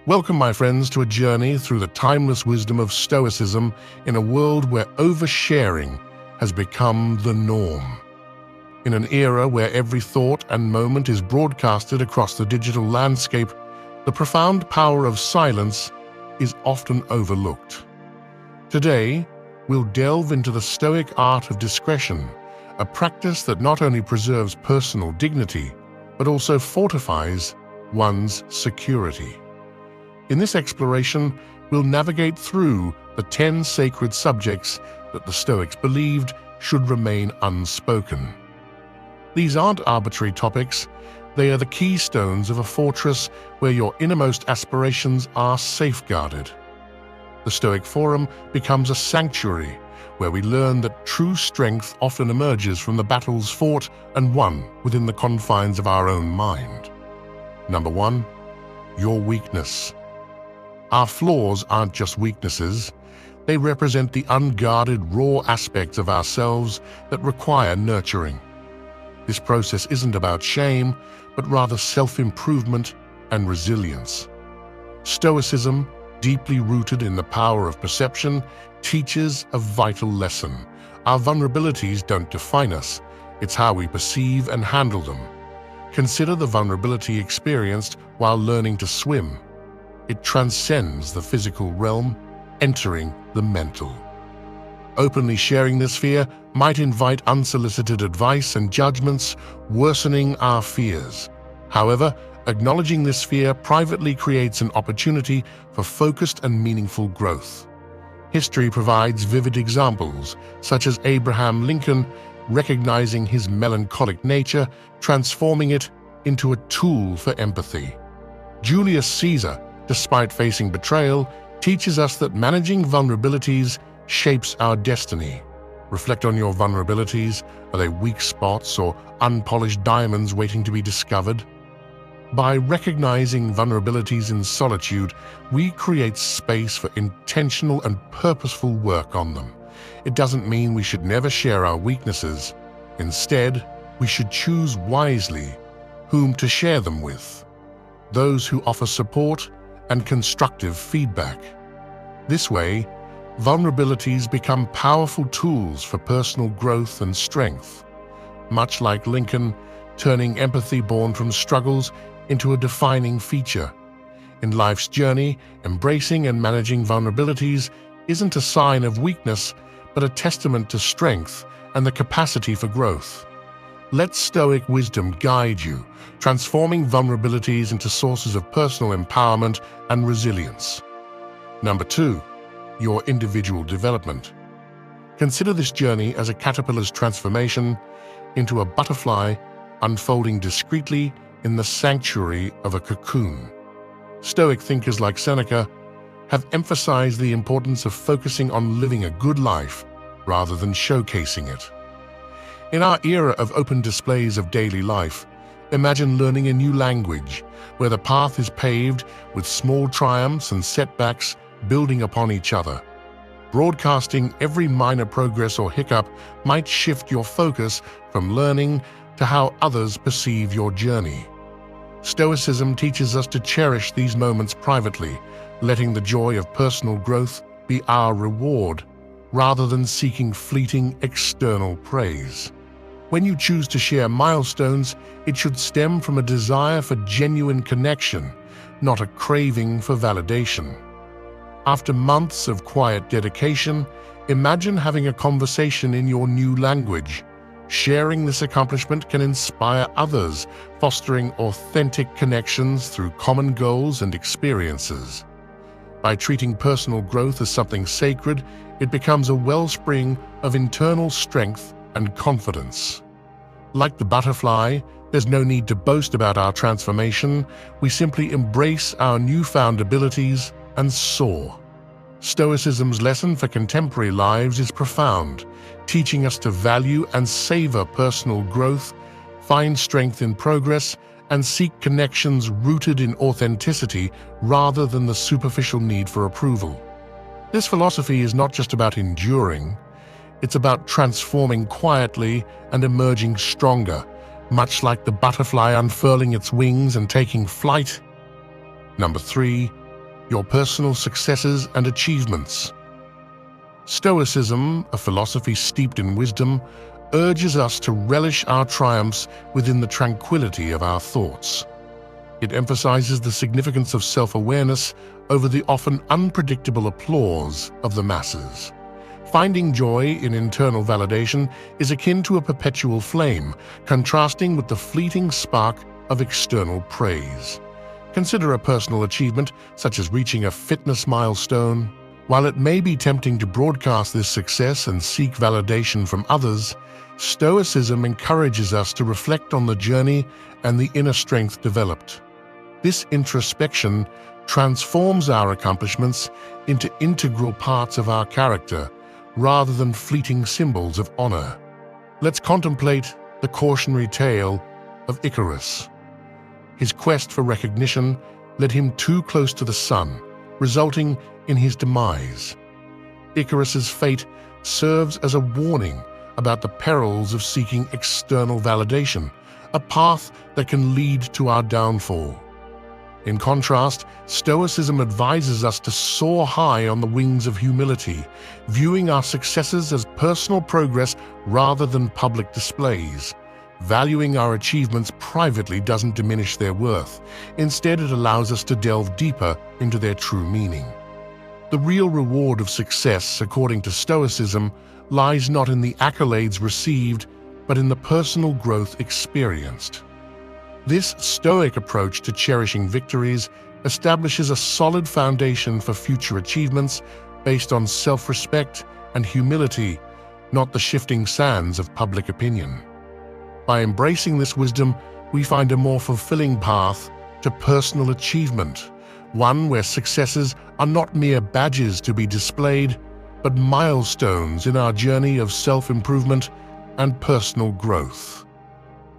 Welcome, my friends, to a journey through the timeless wisdom of Stoicism in a world where oversharing has become the norm. In an era where every thought and moment is broadcasted across the digital landscape, the profound power of silence is often overlooked. Today, we'll delve into the Stoic art of discretion, a practice that not only preserves personal dignity, but also fortifies one's security. In this exploration, we'll navigate through the 10 sacred subjects that the Stoics believed should remain unspoken. These aren't arbitrary topics, they are the keystones of a fortress where your innermost aspirations are safeguarded. The Stoic Forum becomes a sanctuary where we learn that true strength often emerges from the battles fought and won within the confines of our own mind. Number 1, your weakness. Our flaws aren't just weaknesses, they represent the unguarded, raw aspects of ourselves that require nurturing. This process isn't about shame, but rather self-improvement and resilience. Stoicism, deeply rooted in the power of perception, teaches a vital lesson. Our vulnerabilities don't define us, it's how we perceive and handle them. Consider the vulnerability experienced while learning to swim. It transcends the physical realm, entering the mental. Openly sharing this fear might invite unsolicited advice and judgments, worsening our fears. However, acknowledging this fear privately creates an opportunity for focused and meaningful growth. History provides vivid examples, such as Abraham Lincoln recognizing his melancholic nature, transforming it into a tool for empathy. Julius Caesar, despite facing betrayal, teaches us that managing vulnerabilities shapes our destiny. Reflect on your vulnerabilities. Are they weak spots or unpolished diamonds waiting to be discovered? By recognizing vulnerabilities in solitude, we create space for intentional and purposeful work on them. It doesn't mean we should never share our weaknesses. Instead, we should choose wisely whom to share them with. Those who offer support and constructive feedback. This way, vulnerabilities become powerful tools for personal growth and strength. Much like Lincoln, turning empathy born from struggles into a defining feature. In life's journey, embracing and managing vulnerabilities isn't a sign of weakness, but a testament to strength and the capacity for growth. Let Stoic wisdom guide you, transforming vulnerabilities into sources of personal empowerment and resilience. Number 2, your individual development. Consider this journey as a caterpillar's transformation into a butterfly unfolding discreetly in the sanctuary of a cocoon. Stoic thinkers like Seneca have emphasized the importance of focusing on living a good life rather than showcasing it. In our era of open displays of daily life, imagine learning a new language where the path is paved with small triumphs and setbacks building upon each other. Broadcasting every minor progress or hiccup might shift your focus from learning to how others perceive your journey. Stoicism teaches us to cherish these moments privately, letting the joy of personal growth be our reward, rather than seeking fleeting external praise. When you choose to share milestones, it should stem from a desire for genuine connection, not a craving for validation. After months of quiet dedication, imagine having a conversation in your new language. Sharing this accomplishment can inspire others, fostering authentic connections through common goals and experiences. By treating personal growth as something sacred, it becomes a wellspring of internal strength and confidence. Like the butterfly, there's no need to boast about our transformation. We simply embrace our newfound abilities and soar. Stoicism's lesson for contemporary lives is profound, teaching us to value and savor personal growth, find strength in progress, and seek connections rooted in authenticity rather than the superficial need for approval. This philosophy is not just about enduring, it's about transforming quietly and emerging stronger, much like the butterfly unfurling its wings and taking flight. Number 3, your personal successes and achievements. Stoicism, a philosophy steeped in wisdom, urges us to relish our triumphs within the tranquility of our thoughts. It emphasizes the significance of self-awareness over the often unpredictable applause of the masses. Finding joy in internal validation is akin to a perpetual flame, contrasting with the fleeting spark of external praise. Consider a personal achievement, such as reaching a fitness milestone. While it may be tempting to broadcast this success and seek validation from others, Stoicism encourages us to reflect on the journey and the inner strength developed. This introspection transforms our accomplishments into integral parts of our character, rather than fleeting symbols of honor. Let's contemplate the cautionary tale of Icarus. His quest for recognition led him too close to the sun, resulting in his demise. Icarus's fate serves as a warning about the perils of seeking external validation, a path that can lead to our downfall. In contrast, Stoicism advises us to soar high on the wings of humility, viewing our successes as personal progress rather than public displays. Valuing our achievements privately doesn't diminish their worth. Instead, it allows us to delve deeper into their true meaning. The real reward of success, according to Stoicism, lies not in the accolades received, but in the personal growth experienced. This Stoic approach to cherishing victories establishes a solid foundation for future achievements based on self-respect and humility, not the shifting sands of public opinion. By embracing this wisdom, we find a more fulfilling path to personal achievement, one where successes are not mere badges to be displayed, but milestones in our journey of self-improvement and personal growth.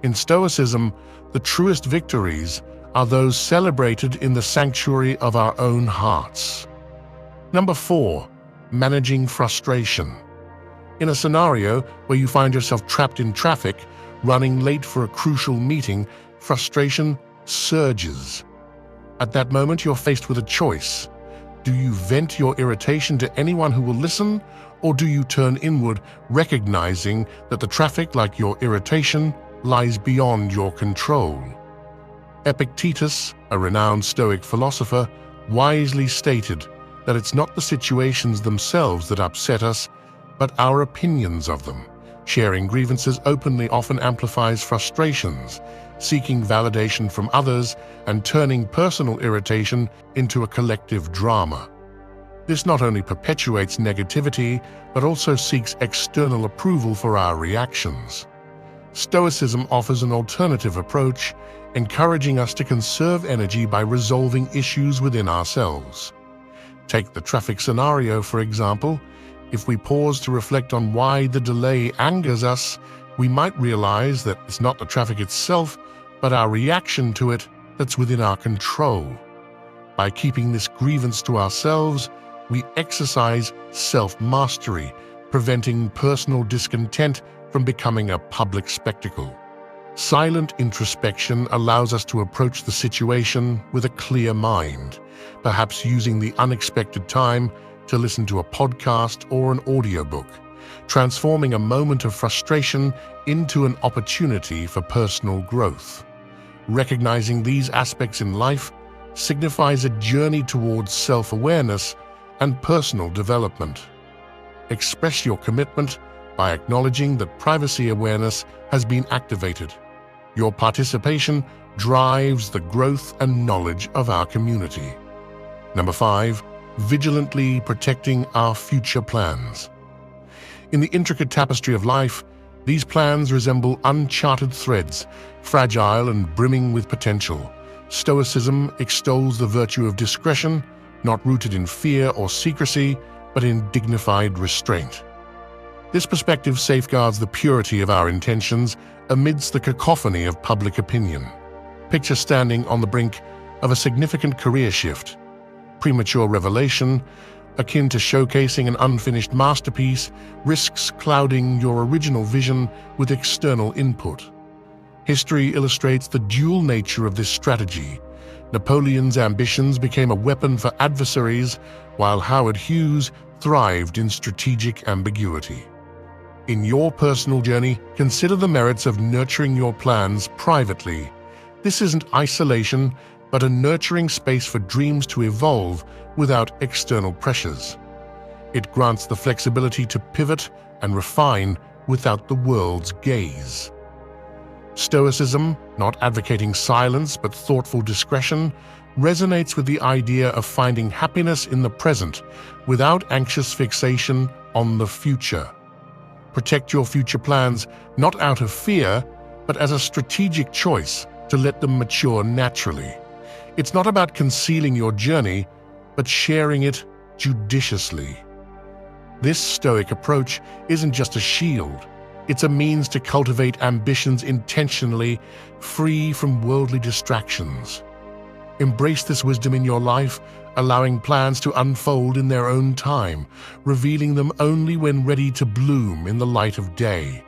In Stoicism, the truest victories are those celebrated in the sanctuary of our own hearts. Number 4, managing frustration. In a scenario where you find yourself trapped in traffic, running late for a crucial meeting, frustration surges. At that moment, you're faced with a choice. Do you vent your irritation to anyone who will listen, or do you turn inward, recognizing that the traffic, like your irritation, lies beyond your control? Epictetus, a renowned Stoic philosopher, wisely stated that it's not the situations themselves that upset us, but our opinions of them. Sharing grievances openly often amplifies frustrations, seeking validation from others and turning personal irritation into a collective drama. This not only perpetuates negativity, but also seeks external approval for our reactions. Stoicism offers an alternative approach, encouraging us to conserve energy by resolving issues within ourselves. Take the traffic scenario, for example. If we pause to reflect on why the delay angers us, we might realize that it's not the traffic itself, but our reaction to it that's within our control. By keeping this grievance to ourselves, we exercise self-mastery, preventing personal discontent from becoming a public spectacle. Silent introspection allows us to approach the situation with a clear mind, perhaps using the unexpected time to listen to a podcast or an audiobook, transforming a moment of frustration into an opportunity for personal growth. Recognizing these aspects in life signifies a journey towards self-awareness and personal development. Express your commitment by acknowledging that privacy awareness has been activated. Your participation drives the growth and knowledge of our community. Number 5, vigilantly protecting our future plans. In the intricate tapestry of life, these plans resemble uncharted threads, fragile and brimming with potential. Stoicism extols the virtue of discretion, not rooted in fear or secrecy, but in dignified restraint. This perspective safeguards the purity of our intentions amidst the cacophony of public opinion. Picture standing on the brink of a significant career shift. Premature revelation, akin to showcasing an unfinished masterpiece, risks clouding your original vision with external input. History illustrates the dual nature of this strategy. Napoleon's ambitions became a weapon for adversaries, while Howard Hughes thrived in strategic ambiguity. In your personal journey, consider the merits of nurturing your plans privately. This isn't isolation, but a nurturing space for dreams to evolve without external pressures. It grants the flexibility to pivot and refine without the world's gaze. Stoicism, not advocating silence but thoughtful discretion, resonates with the idea of finding happiness in the present without anxious fixation on the future. Protect your future plans not out of fear, but as a strategic choice to let them mature naturally. It's not about concealing your journey, but sharing it judiciously. This Stoic approach isn't just a shield. It's a means to cultivate ambitions intentionally, free from worldly distractions. Embrace this wisdom in your life, allowing plans to unfold in their own time, revealing them only when ready to bloom in the light of day.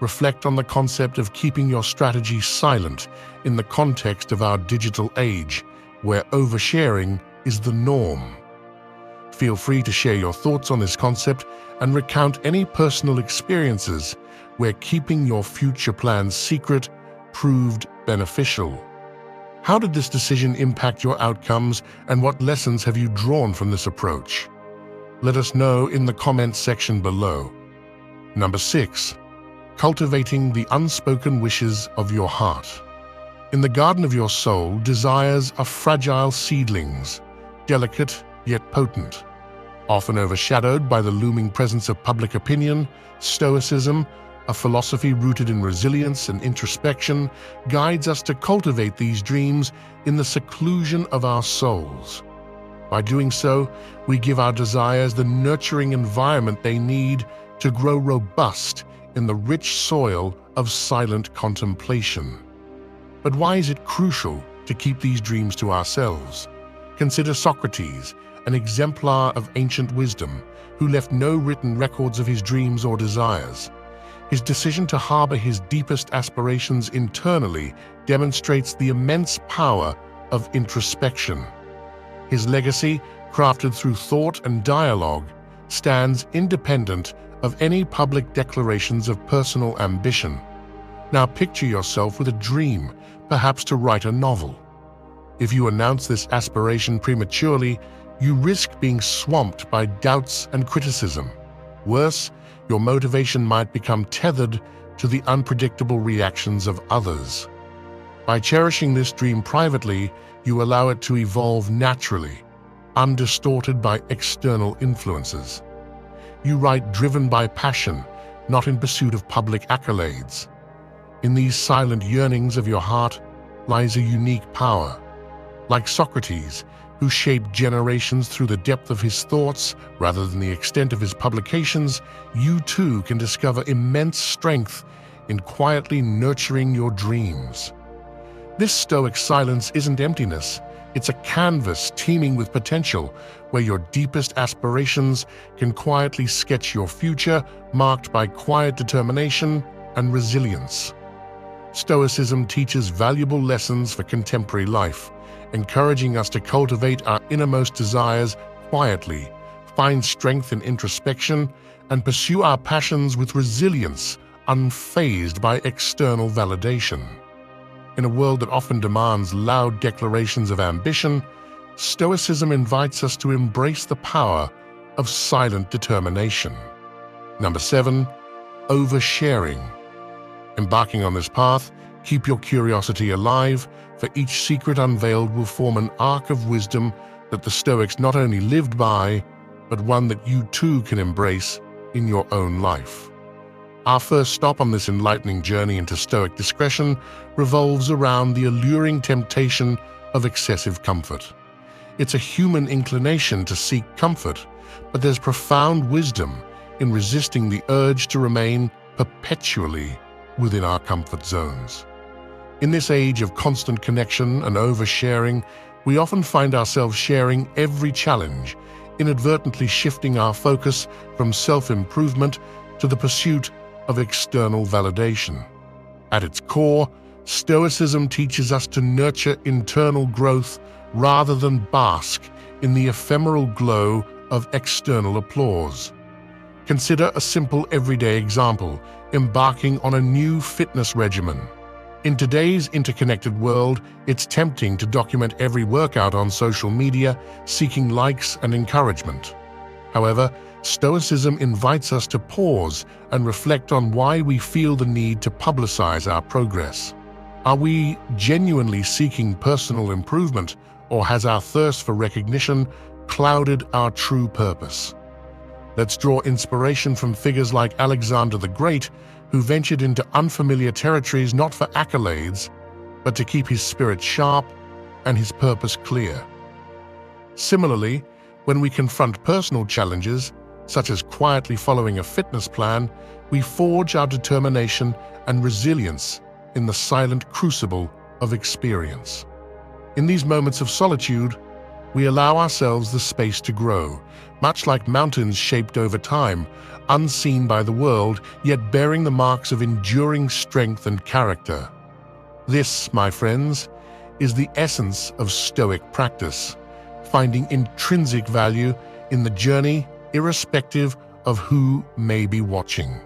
Reflect on the concept of keeping your strategy silent in the context of our digital age, where oversharing is the norm. Feel free to share your thoughts on this concept and recount any personal experiences where keeping your future plans secret proved beneficial. How did this decision impact your outcomes, and what lessons have you drawn from this approach? Let us know in the comments section below. Number 6. Cultivating the unspoken wishes of your heart. In the garden of your soul, desires are fragile seedlings, delicate yet potent. Often overshadowed by the looming presence of public opinion, Stoicism, a philosophy rooted in resilience and introspection, guides us to cultivate these dreams in the seclusion of our souls. By doing so, we give our desires the nurturing environment they need to grow robust in the rich soil of silent contemplation. But why is it crucial to keep these dreams to ourselves? Consider Socrates, an exemplar of ancient wisdom, who left no written records of his dreams or desires. His decision to harbor his deepest aspirations internally demonstrates the immense power of introspection. His legacy, crafted through thought and dialogue, stands independent of any public declarations of personal ambition. Now picture yourself with a dream, perhaps to write a novel. If you announce this aspiration prematurely, you risk being swamped by doubts and criticism. Worse, your motivation might become tethered to the unpredictable reactions of others. By cherishing this dream privately, you allow it to evolve naturally, undistorted by external influences. You write driven by passion, not in pursuit of public accolades. In these silent yearnings of your heart lies a unique power. Like Socrates, who shaped generations through the depth of his thoughts rather than the extent of his publications, you too can discover immense strength in quietly nurturing your dreams. This Stoic silence isn't emptiness, it's a canvas teeming with potential, where your deepest aspirations can quietly sketch your future, marked by quiet determination and resilience. Stoicism teaches valuable lessons for contemporary life, encouraging us to cultivate our innermost desires quietly, find strength in introspection, and pursue our passions with resilience, unfazed by external validation. In a world that often demands loud declarations of ambition, Stoicism invites us to embrace the power of silent determination. Number 7. Oversharing. Embarking on this path, keep your curiosity alive, for each secret unveiled will form an arc of wisdom that the Stoics not only lived by, but one that you too can embrace in your own life. Our first stop on this enlightening journey into Stoic discretion revolves around the alluring temptation of excessive comfort. It's a human inclination to seek comfort, but there's profound wisdom in resisting the urge to remain perpetually within our comfort zones. In this age of constant connection and oversharing, we often find ourselves sharing every challenge, inadvertently shifting our focus from self-improvement to the pursuit of external validation. At its core, Stoicism teaches us to nurture internal growth rather than bask in the ephemeral glow of external applause. Consider a simple everyday example: embarking on a new fitness regimen. In today's interconnected world, it's tempting to document every workout on social media, seeking likes and encouragement. However, Stoicism invites us to pause and reflect on why we feel the need to publicize our progress. Are we genuinely seeking personal improvement, or has our thirst for recognition clouded our true purpose? Let's draw inspiration from figures like Alexander the Great, who ventured into unfamiliar territories not for accolades, but to keep his spirit sharp and his purpose clear. Similarly, when we confront personal challenges, such as quietly following a fitness plan, we forge our determination and resilience in the silent crucible of experience. In these moments of solitude, we allow ourselves the space to grow, much like mountains shaped over time, unseen by the world, yet bearing the marks of enduring strength and character. This, my friends, is the essence of Stoic practice, finding intrinsic value in the journey, irrespective of who may be watching.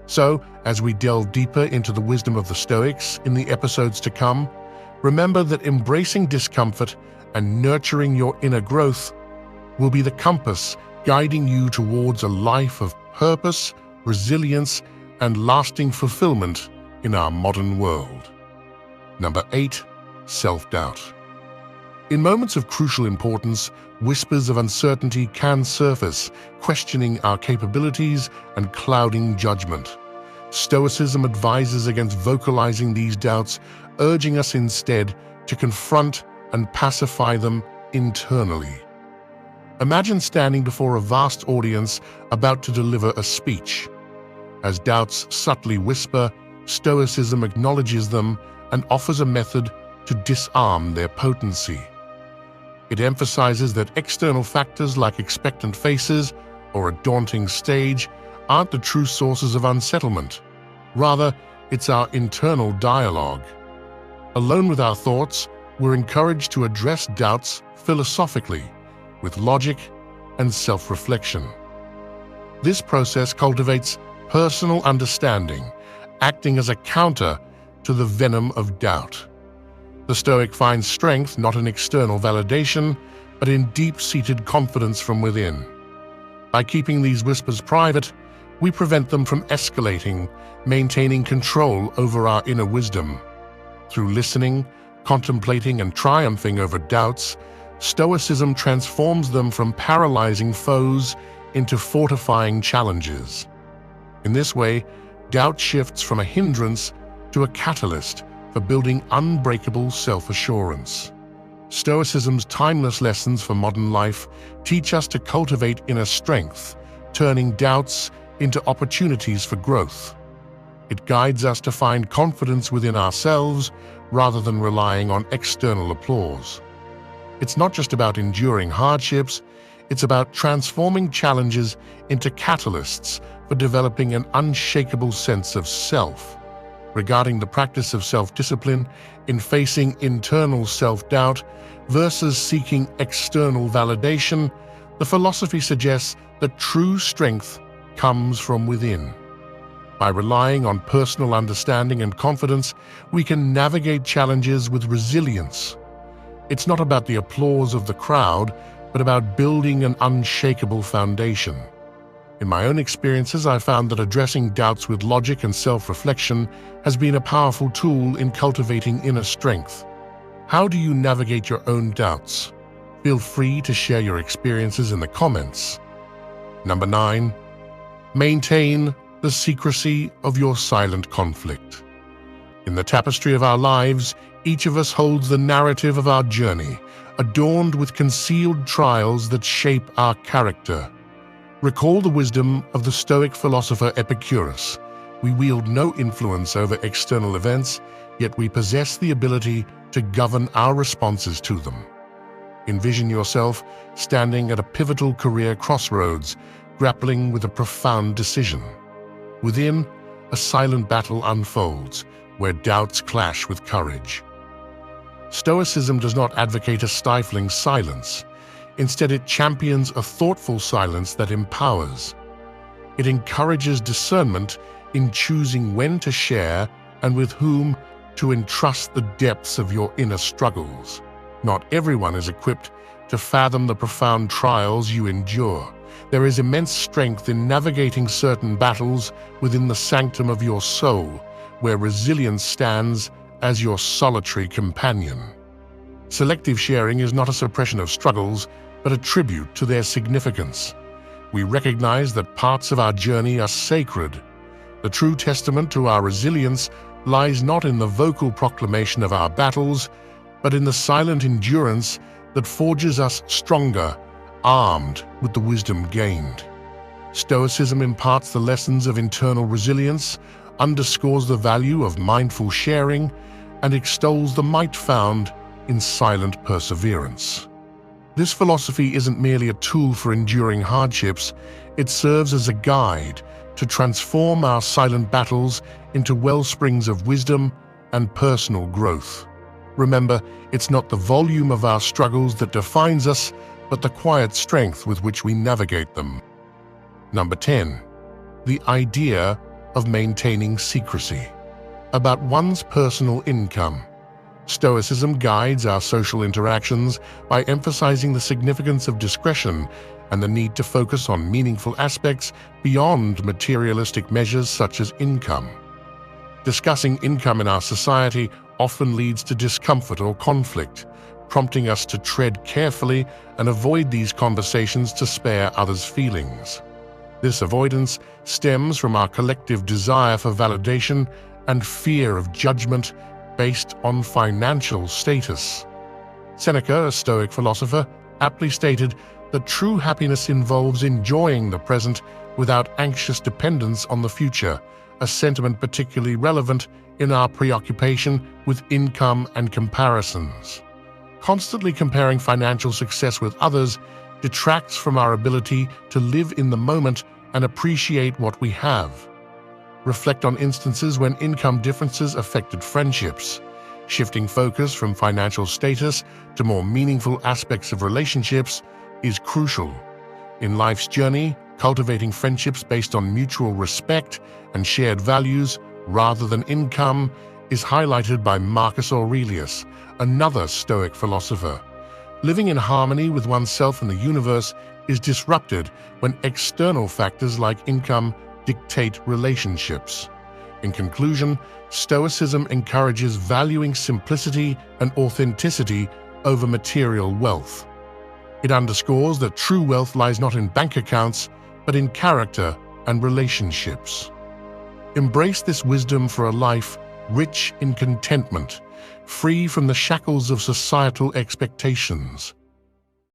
So, as we delve deeper into the wisdom of the Stoics in the episodes to come, remember that embracing discomfort and nurturing your inner growth will be the compass guiding you towards a life of purpose, resilience, and lasting fulfillment in our modern world. Number 8. Self-doubt. In moments of crucial importance, whispers of uncertainty can surface, questioning our capabilities and clouding judgment. Stoicism advises against vocalizing these doubts, urging us instead to confront and pacify them internally. Imagine standing before a vast audience about to deliver a speech. As doubts subtly whisper, Stoicism acknowledges them and offers a method to disarm their potency. It emphasizes that external factors like expectant faces or a daunting stage aren't the true sources of unsettlement. Rather, it's our internal dialogue. Alone with our thoughts, we're encouraged to address doubts philosophically, with logic and self-reflection. This process cultivates personal understanding, acting as a counter to the venom of doubt. The Stoic finds strength not in external validation, but in deep-seated confidence from within. By keeping these whispers private, we prevent them from escalating, maintaining control over our inner wisdom. Through listening, contemplating, and triumphing over doubts, Stoicism transforms them from paralyzing foes into fortifying challenges. In this way, doubt shifts from a hindrance to a catalyst for building unbreakable self-assurance. Stoicism's timeless lessons for modern life teach us to cultivate inner strength, turning doubts into opportunities for growth. It guides us to find confidence within ourselves rather than relying on external applause. It's not just about enduring hardships, it's about transforming challenges into catalysts for developing an unshakable sense of self. Regarding the practice of self-discipline in facing internal self-doubt versus seeking external validation, the philosophy suggests that true strength comes from within. By relying on personal understanding and confidence, we can navigate challenges with resilience. It's not about the applause of the crowd, but about building an unshakable foundation. In my own experiences, I found that addressing doubts with logic and self-reflection has been a powerful tool in cultivating inner strength. How do you navigate your own doubts? Feel free to share your experiences in the comments. Number 9. Maintain the secrecy of your silent conflict. In the tapestry of our lives, each of us holds the narrative of our journey, adorned with concealed trials that shape our character. Recall the wisdom of the Stoic philosopher Epicurus. We wield no influence over external events, yet we possess the ability to govern our responses to them. Envision yourself standing at a pivotal career crossroads, grappling with a profound decision. Within, a silent battle unfolds, where doubts clash with courage. Stoicism does not advocate a stifling silence. Instead, it champions a thoughtful silence that empowers. It encourages discernment in choosing when to share and with whom to entrust the depths of your inner struggles. Not everyone is equipped to fathom the profound trials you endure. There is immense strength in navigating certain battles within the sanctum of your soul, where resilience stands as your solitary companion. Selective sharing is not a suppression of struggles, but a tribute to their significance. We recognize that parts of our journey are sacred. The true testament to our resilience lies not in the vocal proclamation of our battles, but in the silent endurance that forges us stronger, armed with the wisdom gained. Stoicism imparts the lessons of internal resilience, underscores the value of mindful sharing, and extols the might found in silent perseverance. This philosophy isn't merely a tool for enduring hardships, it serves as a guide to transform our silent battles into wellsprings of wisdom and personal growth. Remember, it's not the volume of our struggles that defines us, but the quiet strength with which we navigate them. Number 10. The idea of maintaining secrecy. About one's personal income. Stoicism guides our social interactions by emphasizing the significance of discretion and the need to focus on meaningful aspects beyond materialistic measures such as income. Discussing income in our society often leads to discomfort or conflict, prompting us to tread carefully and avoid these conversations to spare others' feelings. This avoidance stems from our collective desire for validation and fear of judgment based on financial status. Seneca, a Stoic philosopher, aptly stated that true happiness involves enjoying the present without anxious dependence on the future, a sentiment particularly relevant in our preoccupation with income and comparisons. Constantly comparing financial success with others detracts from our ability to live in the moment and appreciate what we have. Reflect on instances when income differences affected friendships. Shifting focus from financial status to more meaningful aspects of relationships is crucial. In life's journey, cultivating friendships based on mutual respect and shared values rather than income is highlighted by Marcus Aurelius, another Stoic philosopher. Living in harmony with oneself and the universe is disrupted when external factors like income dictate relationships. In conclusion, Stoicism encourages valuing simplicity and authenticity over material wealth. It underscores that true wealth lies not in bank accounts, but in character and relationships. Embrace this wisdom for a life rich in contentment, free from the shackles of societal expectations.